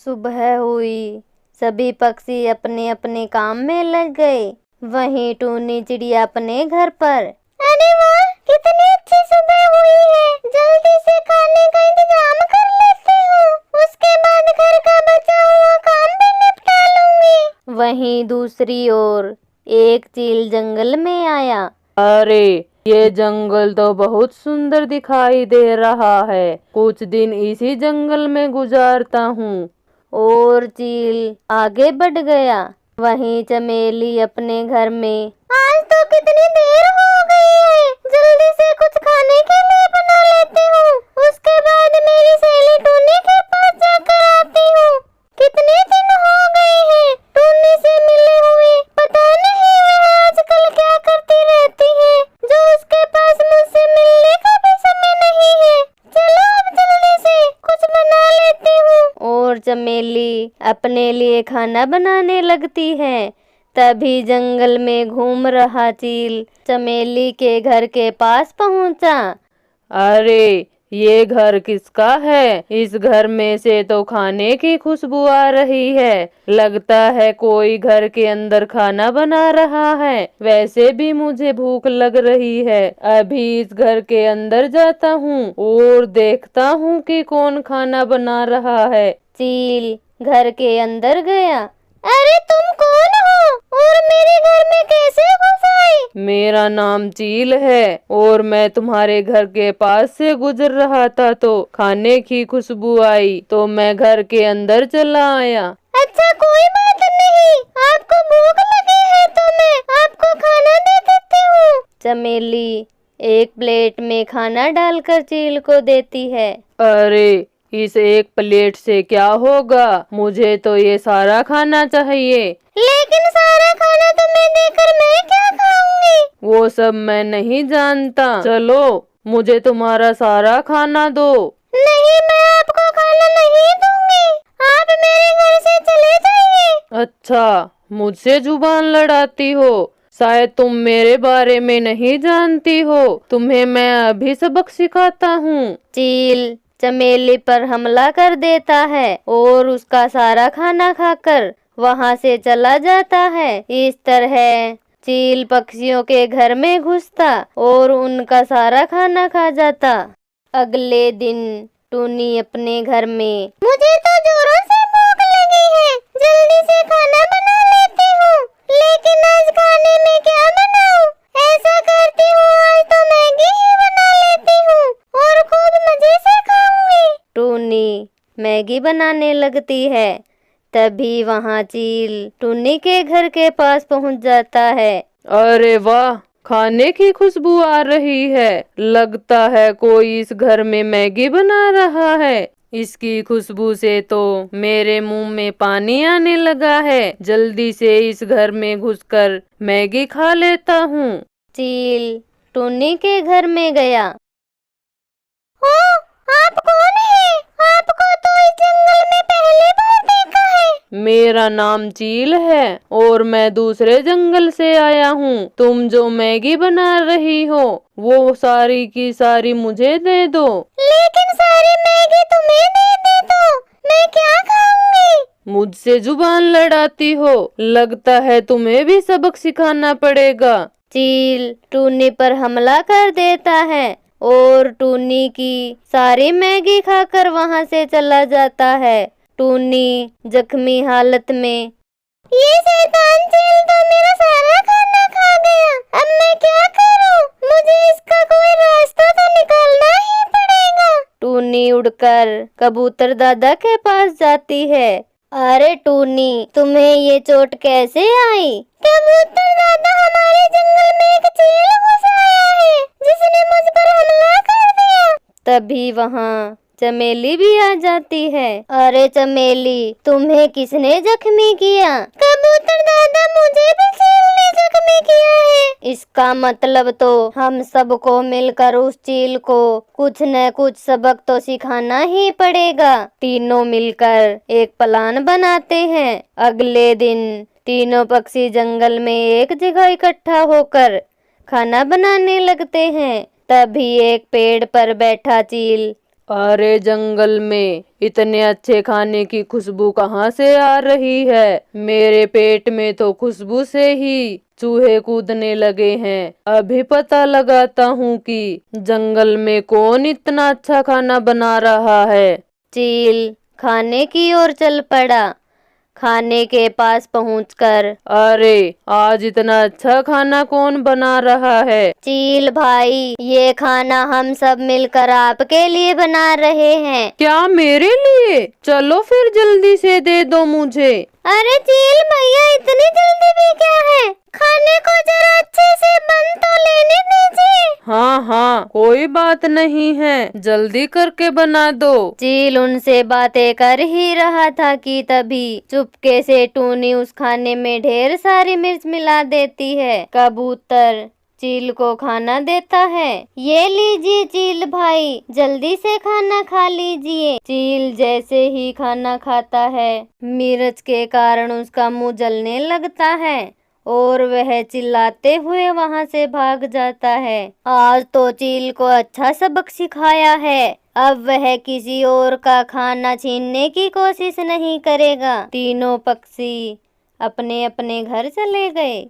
सुबह हुई, सभी पक्षी अपने अपने काम में लग गए। वहीं टूनी चिड़िया अपने घर पर। अरे वाह, कितनी अच्छी सुबह हुई है, जल्दी से खाने का इंतजाम कर लेती हूँ, उसके बाद घर का बचा हुआ काम भी निपटा लूंगी। वहीं दूसरी ओर एक चील जंगल में आया। अरे, ये जंगल तो बहुत सुंदर दिखाई दे रहा है, कुछ दिन इसी जंगल में गुजारता हूँ। और चील आगे बढ़ गया। वहीं चमेली अपने घर में। आज तो कितनी देर हो गई है, जल्दी से कुछ खाने के लिए बना लेती हूँ, उसके बाद मेरी सहेली टूनी के पास जाकर आती हूँ। कितने दिन हो गए हैं टूनी से मिले हुए, पता नहीं वह आजकल क्या करती रहती है, जो उसके पास मुझसे मिलने का भी समय नहीं है। चलो अब जल्दी से कुछ बना लेती हूँ। और चमेली अपने लिए खाना बनाने लगती है। तभी जंगल में घूम रहा चील चमेली के घर के पास पहुंचा। अरे, ये घर किसका है? इस घर में से तो खाने की खुशबू आ रही है, लगता है कोई घर के अंदर खाना बना रहा है। वैसे भी मुझे भूख लग रही है, अभी इस घर के अंदर जाता हूँ और देखता हूँ कि कौन खाना बना रहा है। चील घर के अंदर गया। अरे तुम कौन हो और मेरे घर में कैसे घुस आई? मेरा नाम चील है और मैं तुम्हारे घर के पास से गुजर रहा था तो खाने की खुशबू आई तो मैं घर के अंदर चला आया। अच्छा, कोई बात नहीं, आपको भूख लगी है तो मैं आपको खाना दे देती हूँ। चमेली एक प्लेट में खाना डालकर चील को देती है। अरे, इस एक प्लेट से क्या होगा? मुझे तो ये सारा खाना चाहिए। लेकिन सारा खाना तुम्हें देकर मैं क्या खाऊंगी? वो सब मैं नहीं जानता, चलो मुझे तुम्हारा सारा खाना दो। नहीं, मैं आपको खाना नहीं दूंगी, आप मेरे घर से चले जाइए। अच्छा, मुझसे जुबान लड़ाती हो, शायद तुम मेरे बारे में नहीं जानती हो, तुम्हें मैं अभी सबक सिखाता हूँ। चील चमेली पर हमला कर देता है और उसका सारा खाना खाकर वहां से चला जाता है। इस तरह चील पक्षियों के घर में घुसता और उनका सारा खाना खा जाता। अगले दिन टूनी अपने घर में। मुझे तो जोरों से भूख लगी है, जल्दी से खाना बना लेती हूँ, लेकिन आज खाने में क्या बनाऊँ? ऐसा करती हूँ, आज तो मैगी ही बना लेती हूँ और खूब मजे से खाऊंगी। टूनी मैगी बनाने लगती है। तभी वहाँ चील टूनी के घर के पास पहुँच जाता है। अरे वाह, खाने की खुशबू आ रही है, लगता है कोई इस घर में मैगी बना रहा है। इसकी खुशबू से तो मेरे मुंह में पानी आने लगा है, जल्दी से इस घर में घुसकर मैगी खा लेता हूँ। चील टूनी के घर में गया। ओ, आप कौन हैं? आपको तो इस जंगल में पहली बार देखा है। मेरा नाम चील है और मैं दूसरे जंगल से आया हूँ। तुम जो मैगी बना रही हो वो सारी की सारी मुझे दे दो। लेकिन सारी मैगी तुम्हें दे दी तो मैं क्या खाऊंगी? मुझसे जुबान लड़ाती हो, लगता है तुम्हें भी सबक सिखाना पड़ेगा। चील टूनी पर हमला कर देता है और टूनी की सारी मैगी खाकर वहां से चला जाता है। टूनी जख्मी हालत में। ये शैतान चील तो मेरा सारा खाना खा गया, अब मैं क्या करूं? मुझे इसका कोई रास्ता तो निकालना ही पड़ेगा। टूनी उड़कर कबूतर दादा के पास जाती है। अरे टूनी, तुम्हें ये चोट कैसे आई? कबूतर दादा, हमारे जंगल में एक चील घुस आया है जिसने मुझ पर हमला कर दिया। तभी वहाँ चमेली भी आ जाती है। अरे चमेली, तुम्हें किसने जख्मी किया? कबूतर दादा, मुझे भी चील ने जख्मी किया है। इसका मतलब तो हम सबको मिलकर उस चील को कुछ न कुछ सबक तो सिखाना ही पड़ेगा। तीनों मिलकर एक प्लान बनाते हैं। अगले दिन तीनों पक्षी जंगल में एक जगह इकट्ठा होकर खाना बनाने लगते हैं। तभी एक पेड़ पर बैठा चील। अरे जंगल में इतने अच्छे खाने की खुशबू कहाँ से आ रही है? मेरे पेट में तो खुशबू से ही चूहे कूदने लगे हैं। अभी पता लगाता हूँ कि जंगल में कौन इतना अच्छा खाना बना रहा है। चील खाने की ओर चल पड़ा। खाने के पास पहुंचकर, अरे आज इतना अच्छा खाना कौन बना रहा है? चील भाई, ये खाना हम सब मिलकर आपके लिए बना रहे हैं। क्या मेरे लिए? चलो फिर जल्दी से दे दो मुझे। अरे चील भैया, इतनी जल्दी भी क्या है? खाने को जरा अच्छे से बन तो लेने दीजिए। हाँ हाँ, कोई बात नहीं है, जल्दी करके बना दो। चील उनसे बातें कर ही रहा था कि तभी चुपके से टूनी उस खाने में ढेर सारी मिर्च मिला देती है। कबूतर चील को खाना देता है। ये लीजिए चील भाई, जल्दी से खाना खा लीजिए। चील जैसे ही खाना खाता है, मिर्च के कारण उसका मुंह जलने लगता है और वह चिल्लाते हुए वहां से भाग जाता है। आज तो चील को अच्छा सबक सिखाया है। अब वह किसी और का खाना छीनने की कोशिश नहीं करेगा। तीनों पक्षी अपने अपने घर चले गए।